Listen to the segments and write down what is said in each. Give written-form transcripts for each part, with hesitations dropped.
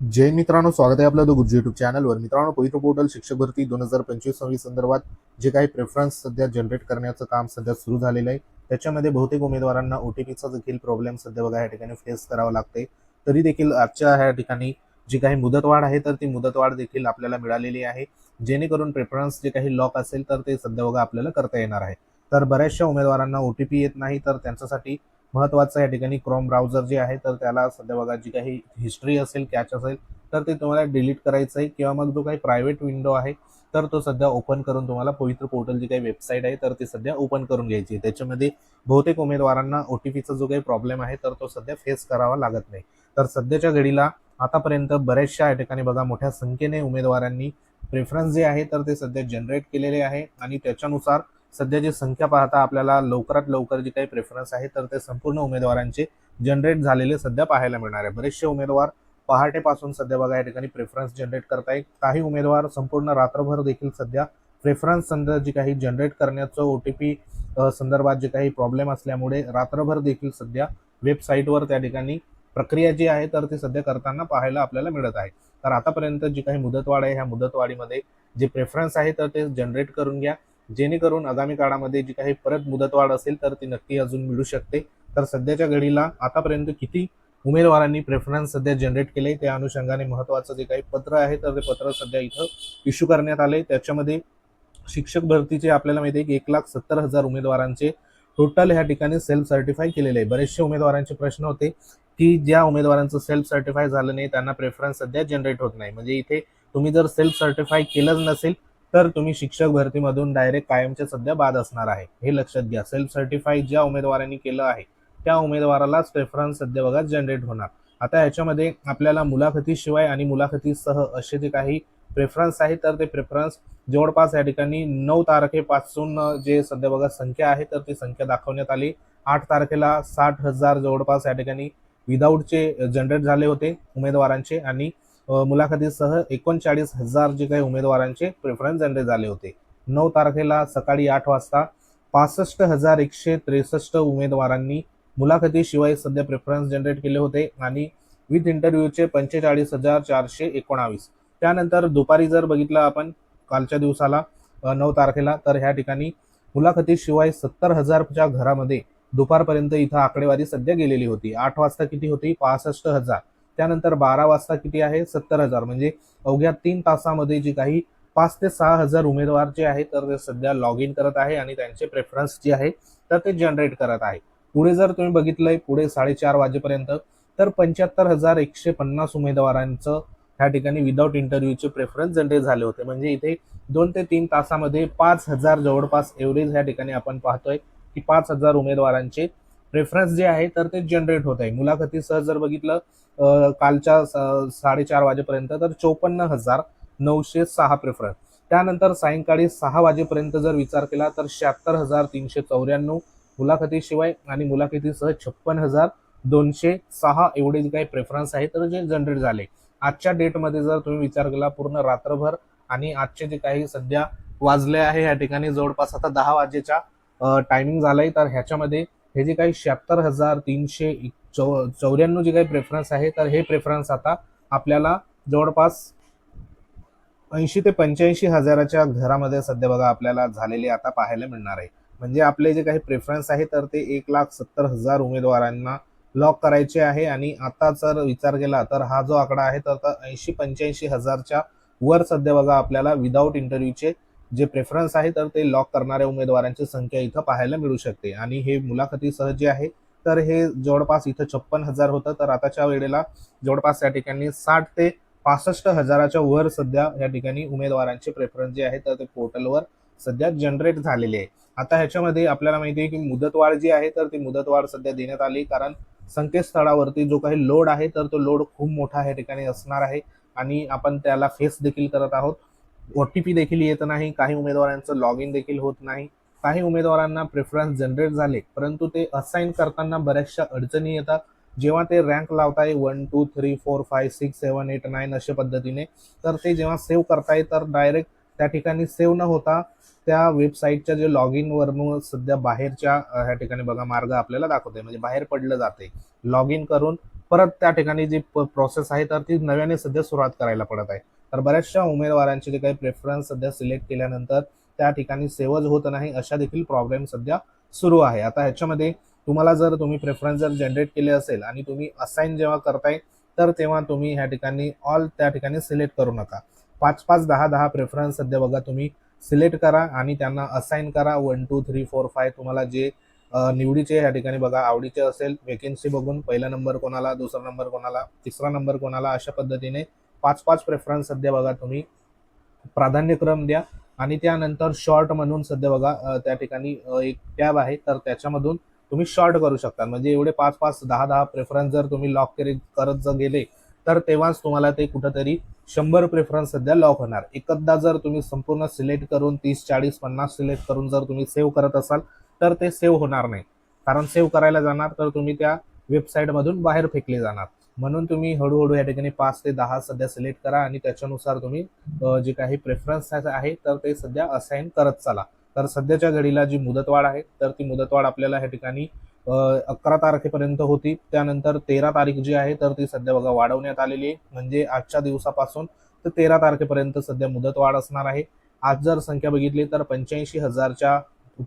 जय मित्रांनो, स्वागत आहे आपलं द गुरुजी युट्यूब चॅनलवर. मित्रांनो, पवित्र पोर्टल शिक्षक भरती 2025-26 संदर्भात जे काही प्रेफरन्स सध्या जनरेट करण्याचं काम सध्या सुरू झालेलं आहे, त्याच्यामध्ये बहुतेक उमेदवारांना OTPचा देखील प्रॉब्लेम सध्या बघा या ठिकाणी फेस करावा लागते. तरी देखील आजच्या ह्या ठिकाणी जी काही मुदतवाढ आहे तर ती मुदतवाढ देखील आपल्याला मिळालेली आहे, जेणेकरून प्रेफरन्स जे काही लॉक असेल तर ते सध्या बघा आपल्याला करता येणार आहे. तर बऱ्याचशा उमेदवारांना OTP येत नाही, तर त्यांच्यासाठी महत्त्वाचं या ठिकाणी क्रोम ब्राउझर जे आहे तर त्याला सध्या बघा जी काही हिस्ट्री असेल, कॅच असेल तर ते तुम्हाला डिलीट करायचं आहे, किंवा मग जो काही प्रायव्हेट विंडो आहे तर तो सध्या ओपन करून तुम्हाला पवित्र पोर्टल जी काही वेबसाईट आहे तर ती सध्या ओपन करून घ्यायची. त्याच्यामध्ये बहुतेक उमेदवारांना OTPचा जो काही प्रॉब्लेम आहे तर तो सध्या फेस करावा लागत नाही. तर सध्याच्या घडीला आतापर्यंत बऱ्याचशा या ठिकाणी बघा मोठ्या संख्येने उमेदवारांनी प्रेफरन्स जे आहे तर ते सध्या जनरेट केलेले आहे, आणि त्याच्यानुसार सध्याची संख्या पाहता आपल्याला लवकरात लवकर जे काही प्रेफरन्स आहे तर ते संपूर्ण उमेदवारांचे जनरेट झालेले सध्या पाहायला मिळणार आहे. बरेचसे उमेदवार पहाटेपासून सध्या बघा या ठिकाणी प्रेफरन्स जनरेट करताय. काही उमेदवार संपूर्ण रात्रभर देखील सध्या प्रेफरन्स जी काही जनरेट करण्याचं OTP संदर्भात जे काही प्रॉब्लेम असल्यामुळे रात्रभर देखील सध्या वेबसाईटवर त्या ठिकाणी प्रक्रिया जी आहे तर ती सध्या करताना पाहायला आपल्याला मिळत आहे. तर आतापर्यंत जी काही मुदतवाढ आहे ह्या मुदतवाढीमध्ये जे प्रेफरन्स आहे तर ते जनरेट करून घ्या, जेणेकरून आगामी काळामध्ये जी काही परत मुदतवाढ असेल तर ती नक्की अजून मिळू शकते. तर सध्याच्या घडीला आतापर्यंत किती उमेदवारांनी प्रेफरन्स सध्या जनरेट केले त्या अनुषंगाने महत्त्वाचं जे काही पत्र आहे तर ते पत्र सध्या इथं इश्यू करण्यात आले. त्याच्यामध्ये शिक्षक भरतीचे आपल्याला माहिती आहे की 1,70,000 उमेदवारांचे टोटल ह्या ठिकाणी सेल्फ सर्टिफाय केलेले आहे. बरेचसे उमेदवारांचे प्रश्न होते की ज्या उमेदवारांचं सेल्फ सर्टिफाय झालं नाही त्यांना प्रेफरन्स सध्या जनरेट होत नाही. म्हणजे इथे तुम्ही जर सेल्फ सर्टिफाय केलंच नसेल तर तुम्ही शिक्षक भरतीमधून डायरेक्ट कायमचे सध्या बाद असणार आहे, हे लक्षात घ्या. सेल्फ सर्टिफाय ज्या उमेदवारांनी केलं आहे त्या उमेदवारालाच प्रेफरन्स सध्या बघा जनरेट होणार. आता याच्यामध्ये आपल्याला मुलाखतीशिवाय आणि मुलाखतीसह असे जे काही प्रेफरन्स आहे तर ते प्रेफरन्स जवळपास या ठिकाणी 9 तारखेपासून जे सध्या बघा संख्या आहे तर ती संख्या दाखवण्यात आली. 8 तारखेला 60,000 जवळपास या ठिकाणी विदाऊटचे जनरेट झाले होते उमेदवारांचे, आणि मुलाखतीसह 39,000 जे काही उमेदवारांचे प्रेफरन्स जनरेट झाले होते. 9 तारखेला सकाळी 8 वाजता 65,163 उमेदवारांनी मुलाखतीशिवाय सध्या प्रेफरन्स जनरेट केले होते, आणि विथ इंटरव्ह्यूचे 45,419. त्यानंतर दुपारी जर बघितलं आपण कालच्या दिवसाला 9 तारखेला, तर ह्या ठिकाणी मुलाखतीशिवाय 70,000च्या घरामध्ये दुपारपर्यंत इथं आकडेवारी सध्या गेलेली होती. 8 वाजता किती होती? 65,000. त्यानंतर 12 वाजता किती आहे? 70,000. म्हणजे अवघ्या 3 तासामध्ये जी काही 5 ते 6,000 उमेदवार जे आहेत तर ते सध्या लॉग इन करत आहे आणि त्यांचे प्रेफरन्स जे आहे तर ते जनरेट करत आहे. पुढे जर तुम्ही बघितलंय पुढे 4:30 वाजेपर्यंत, तर 75,150 उमेदवारांचं ह्या ठिकाणी विदाऊट इंटरव्ह्यूचे प्रेफरन्स जनरेट झाले होते. म्हणजे इथे 2 ते 3 तासामध्ये 5,000 जवळपास एव्हरेज ह्या ठिकाणी आपण पाहतोय की 5,000 उमेदवारांचे प्रेफरन्स जे आहे तर ते जनरेट होत आहे. मुलाखतीसह जर बघितलं कालच्या 4:30 वाजेपर्यंत तर 54,906 प्रेफरन्स. त्यानंतर सायंकाळी 6 वाजेपर्यंत जर विचार केला तर 76,394 मुलाखतीशिवाय, आणि मुलाखतीसह 56,206 एवढे जे काही प्रेफरन्स आहे तर जे जनरेट झाले. आजच्या डेटमध्ये जर तुम्ही विचार केला पूर्ण रात्रभर, आणि आजचे जे काही सध्या वाजले आहे या ठिकाणी जवळपास आता 10 वाजेच्या टायमिंग झालाय, तर ह्याच्यामध्ये हे जे काही 76,394 जे काही प्रेफरन्स आहे तर हे प्रेफरन्स आता आपल्याला जवळपास 80 ते 85 हजाराच्या घरामध्ये सध्या बघा आपल्याला झालेले आता पाहायला मिळणार आहे. म्हणजे आपले जे काही प्रेफरन्स आहे तर ते 1,70,000 उमेदवारांना लॉक करायचे आहे, आणि आता जर विचार केला तर हा जो आकडा आहे तर 80-85 हजारच्या वर सध्या बघा आपल्याला विदाऊट इंटरव्ह्यूचे जे प्रेफरन्स आहे तर ते लॉक करणाऱ्या उमेदवारांची संख्या इथं पाहायला मिळू शकते. आणि हे मुलाखतीसह जे आहे तर हे जवळपास इथं 56,000 होतं, तर आताच्या वेळेला जवळपास या ठिकाणी 60 ते 65,000च्या वर सध्या या ठिकाणी उमेदवारांचे प्रेफरन्स जे आहे तर ते पोर्टलवर सध्या जनरेट झालेले आहे. आता ह्याच्यामध्ये आपल्याला माहिती आहे की मुदतवाढ जी आहे तर ती मुदतवाढ सध्या देण्यात आली, कारण संकेतस्थळावरती जो काही लोड आहे तर तो लोड खूप मोठा या ठिकाणी असणार आहे, आणि आपण त्याला फेस देखील करत आहोत. OTP देखील येत नाही, काही उमेदवारांचं लॉग इन देखील होत नाही. काही उमेदवारांना प्रेफरन्स जनरेट झाले परंतु ते असाइन करताना बऱ्याचशा अडचणी येतात. जेव्हा ते रँक लावताय 1 2 3 4 5 6 7 8 9 अशा पद्धतीने, तर ते जेव्हा सेव्ह करताय तर डायरेक्ट त्या ठिकाणी सेव्ह न होता त्या वेबसाईटच्या जे लॉग इन वरून सध्या बाहेरच्या ह्या ठिकाणी बघा मार्ग आपल्याला दाखवते, म्हणजे बाहेर पडलं जाते. लॉग इन करून परत त्या ठिकाणी जी प्रोसेस आहे तर ती नव्याने सध्या सुरुवात करायला पडत आहे. तर बऱ्याचशा उमेदवारांचे जे काही प्रेफरन्स सध्या सिलेक्ट केल्यानंतर त्या ठिकाणी सेव्हच होत नाही, अशा देखील प्रॉब्लेम सध्या सुरू आहे. आता ह्याच्यामध्ये तुम्हाला जर तुम्ही प्रेफरन्स जर जनरेट केले असेल आणि तुम्ही असाइन जेव्हा करताय तर तेव्हा तुम्ही ह्या ठिकाणी ऑल त्या ठिकाणी सिलेक्ट करू नका. 5-5, 10-10 प्रेफरन्स सध्या बघा तुम्ही सिलेक्ट करा आणि त्यांना असाइन करा. 1, 2, 3, 4, 5 तुम्हाला जे निवडीचे या ठिकाणी बघा आवडीचे असेल वेकेन्सी बघून पहिला नंबर कोणाला, दुसरा नंबर कोणाला, तिसरा नंबर कोणाला, अशा पद्धतीने 5-5 प्रेफरन्स सध्या बघा तुम्ही प्राधान्यक्रम द्या. आणि त्यानंतर शॉर्ट म्हणून सध्या बघा त्या ठिकाणी एक टॅब आहे तर त्याच्यामधून तुम्ही शॉर्ट करू शकता. म्हणजे एवढे 5-5, 10-10 प्रेफरन्स जर तुम्ही लॉक करत जर गेले तर तेव्हाच तुम्हाला ते कुठंतरी 100 प्रेफरन्स सध्या लॉक होणार. एकदा जर तुम्ही संपूर्ण सिलेक्ट करून 30, 40, 50 सिलेक्ट करून जर तुम्ही सेव्ह करत असाल तर ते सेव्ह होणार नाही. कारण सेव्ह करायला जाणार तर तुम्ही त्या वेबसाईटमधून बाहेर फेकले जाणार. म्हणून तुम्ही हळूहळू या ठिकाणी 5 ते 10 सध्या सिलेक्ट करा आणि त्याच्यानुसार तुम्ही जे काही प्रेफरन्स आहे तर ते सध्या असाइन करत चला. तर सध्याच्या घडीला जी मुदतवाढ आहे तर ती मुदतवाढ आपल्याला ह्या ठिकाणी 11 तारखेपर्यंत होती. त्यानंतर 13 तारीख जी आहे तर ती सध्या बघा वाढवण्यात आलेली आहे. म्हणजे आजच्या दिवसापासून तर 13 तारखेपर्यंत सध्या मुदतवाढ असणार आहे. आज जर संख्या बघितली तर 85,000च्या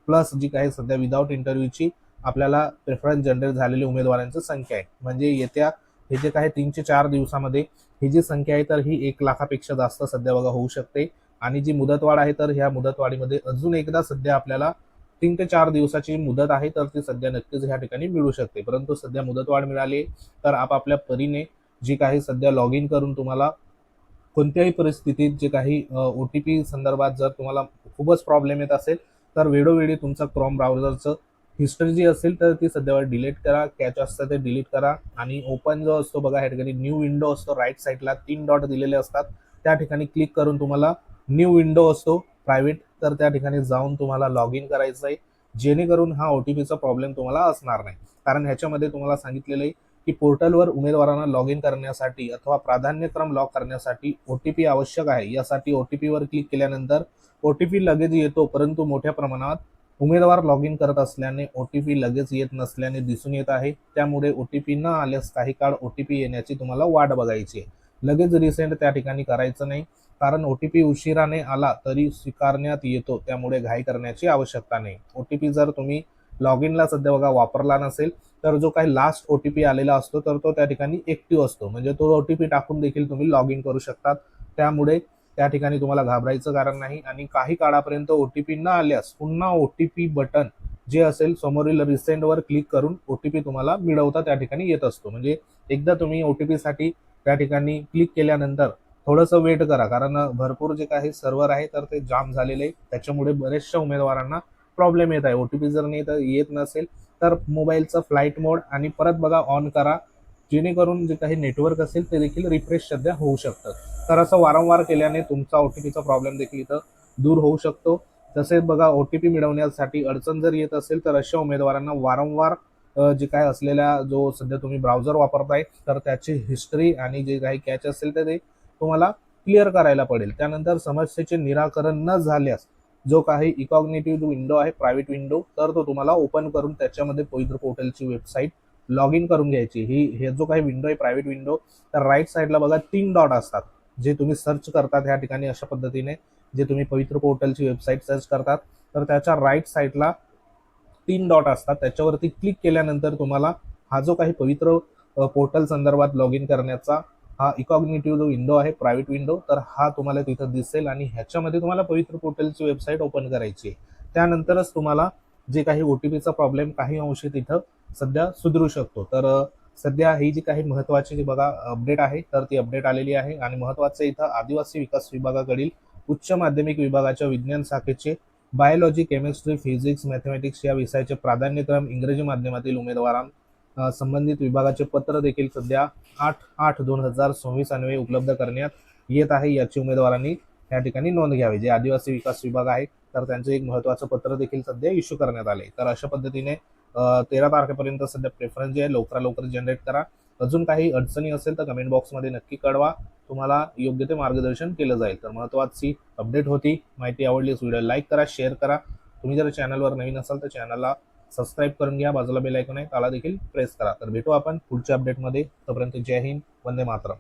प्लस जी काही सध्या विदाऊट इंटरव्ह्यूची आपल्याला प्रेफरन्स जनरेट झालेली उमेदवारांची संख्या आहे. म्हणजे येत्या हे जे काही 3 ते 4 दिवसामध्ये ही जी संख्या आहे तर ही 1 लाखापेक्षा जास्त सध्या बघा होऊ शकते. आणि जी मुदतवाढ आहे तर ह्या मुदतवाढीमध्ये अजून एकदा सध्या आपल्याला 3 ते 4 दिवसाची मुदत आहे तर ती सध्या नक्कीच ह्या ठिकाणी मिळू शकते. परंतु सध्या मुदतवाढ मिळाली तर आपापल्या परीने जी काही सध्या लॉग इन करून तुम्हाला कोणत्याही परिस्थितीत जे काही OTP संदर्भात जर तुम्हाला खूपच प्रॉब्लेम येत असेल तर वेळोवेळी तुमचा क्रोम ब्राउझरचं हिस्ट्री जी असेल तर ती सध्यावर डिलीट करा. कॅच असतं ते डिलीट करा आणि ओपन जो असतो बघा ह्या ठिकाणी न्यू विंडो असतो, राईट साईडला 3 डॉट दिलेले असतात. त्या ठिकाणी क्लिक करून तुम्हाला न्यू विंडो असतो प्रायव्हेट तर त्या ठिकाणी जाऊन तुम्हाला लॉग इन करायचं आहे. जेणेकरून हा OTPचा प्रॉब्लेम तुम्हाला असणार नाही. कारण ह्याच्यामध्ये तुम्हाला सांगितलेलं आहे की पोर्टलवर उमेदवारांना लॉग इन करण्यासाठी अथवा प्राधान्यक्रम लॉक करण्यासाठी OTP आवश्यक आहे. यासाठी OTP वर क्लिक केल्यानंतर OTP लगेच येतो, परंतु मोठ्या प्रमाणात उमेदवार लॉग इन करत असल्याने OTP लगेच येत नसल्याने दिसून येत आहे. त्यामुळे OTP न आल्यास काही काळ OTP येण्याची तुम्हाला वाट बघायची आहे. लगेच रिसेंड त्या ठिकाणी करायचं नाही. कारण OTP उशिराने आला तरी स्वीकारण्यात येतो, त्यामुळे घाई करण्याची आवश्यकता नाही. OTP जर तुम्ही लॉग इनला सध्या बघा वापरला नसेल तर जो काही लास्ट OTP आलेला असतो तर तो त्या ठिकाणी ऍक्टिव्ह असतो. म्हणजे तो OTP टाकून देखील तुम्ही लॉग इन करू शकतात. त्यामुळे त्या ठिकाणी तुम्हाला घाबरायचं कारण नाही. आणि काही काळापर्यंत OTP न आल्यास पुन्हा OTP बटन जे असेल समोरील रिसेंडवर क्लिक करून OTP तुम्हाला मिळवता त्या ठिकाणी येत असतो. म्हणजे एकदा तुम्ही OTP साठी त्या ठिकाणी क्लिक केल्यानंतर थोडंसं वेट करा. कारण भरपूर जे काही सर्व्हर आहे तर ते जाम झालेले आहे. त्याच्यामुळे बरेचशा उमेदवारांना प्रॉब्लेम येत आहे. OTP जर येत नसेल तर मोबाईलचा फ्लाईट मोड आणि परत बघा ऑन करा. जेणेकरून जे काही नेटवर्क असेल ते देखील रिफ्रेश सध्या होऊ शकतं. तर असं वारंवार केल्याने तुमचा OTPचा प्रॉब्लेम देखील इथं दूर होऊ शकतो. तसेच बघा OTP मिळवण्यासाठी अडचण जर येत असेल तर अशा उमेदवारांना वारंवार जे काय असलेल्या जो सध्या तुम्ही ब्राउझर वापरताय तर त्याची हिस्ट्री आणि जे काही कॅच असेल तर ते तुम्हाला क्लिअर करायला पडेल. त्यानंतर समस्येचे निराकरण न झाल्यास जो काही इकॉग्निटिव्ह विंडो आहे प्रायव्हेट विंडो तर तो तुम्हाला ओपन करून त्याच्यामध्ये पवित्र पोर्टलची वेबसाईट लॉग इन करून घ्यायची. हे जो काही विंडो आहे प्रायव्हेट विंडो तर राईट साईडला बघा 3 डॉट असतात. जे तुम्ही सर्च करतात ह्या ठिकाणी अशा पद्धतीने जे तुम्ही पवित्र पोर्टलची वेबसाईट सर्च करतात तर त्याच्या राईट साईडला 3 डॉट असतात. त्याच्यावरती क्लिक केल्यानंतर तुम्हाला हा जो काही पवित्र पोर्टल संदर्भात लॉग इन करण्याचा हा इकॉग्निटिव्ह जो विंडो आहे प्रायव्हेट विंडो तर हा तुम्हाला तिथं दिसेल आणि ह्याच्यामध्ये तुम्हाला पवित्र पोर्टलची वेबसाईट ओपन करायची आहे. त्यानंतरच तुम्हाला जे काही OTPचा प्रॉब्लेम काही अंशी तिथं सध्या सुधरू शकतो. तर सध्या ही जी काही महत्वाची बघा अपडेट आहे तर ती अपडेट आलेली आहे. आणि महत्वाचं इथं आदिवासी विकास विभागाकडील उच्च माध्यमिक विभागाच्या विज्ञान शाखेचे बायोलॉजी, केमिस्ट्री, फिजिक्स, मॅथमॅटिक्स या विषयाचे प्राधान्यक्रम इंग्रजी माध्यमातील उमेदवारांना संबंधित विभागाचे पत्र देखील सध्या 8/8/2026 अन्वये उपलब्ध करण्यात येत आहे. याची उमेदवारांनी या ठिकाणी नोंद घ्यावी. जे आदिवासी विकास विभाग आहे तर त्यांचं एक महत्त्वाचं पत्र देखील सध्या इश्यू करण्यात आले. तर अशा पद्धतीने 13 तारखेपर्यंत सध्या प्रेफरन्स जे आहे लवकर जनरेट करा. अजून काही अडचणी असेल तर कमेंट बॉक्समध्ये नक्की कळवा. तुम्हाला योग्य ते मार्गदर्शन केलं जाईल. तर महत्त्वाची अपडेट होती. माहिती आवडली व्हिडिओ लाईक करा, शेअर करा. तुम्ही जर चॅनलवर नवीन असाल तर चॅनलला सबस्क्राईब करून घ्या, बाजूला बेल आयकॉन आहे त्याला देखील प्रेस करा. तर भेटू आपण पुढच्या अपडेटमध्ये. तोपर्यंत जय हिंद, वंदे मातरम.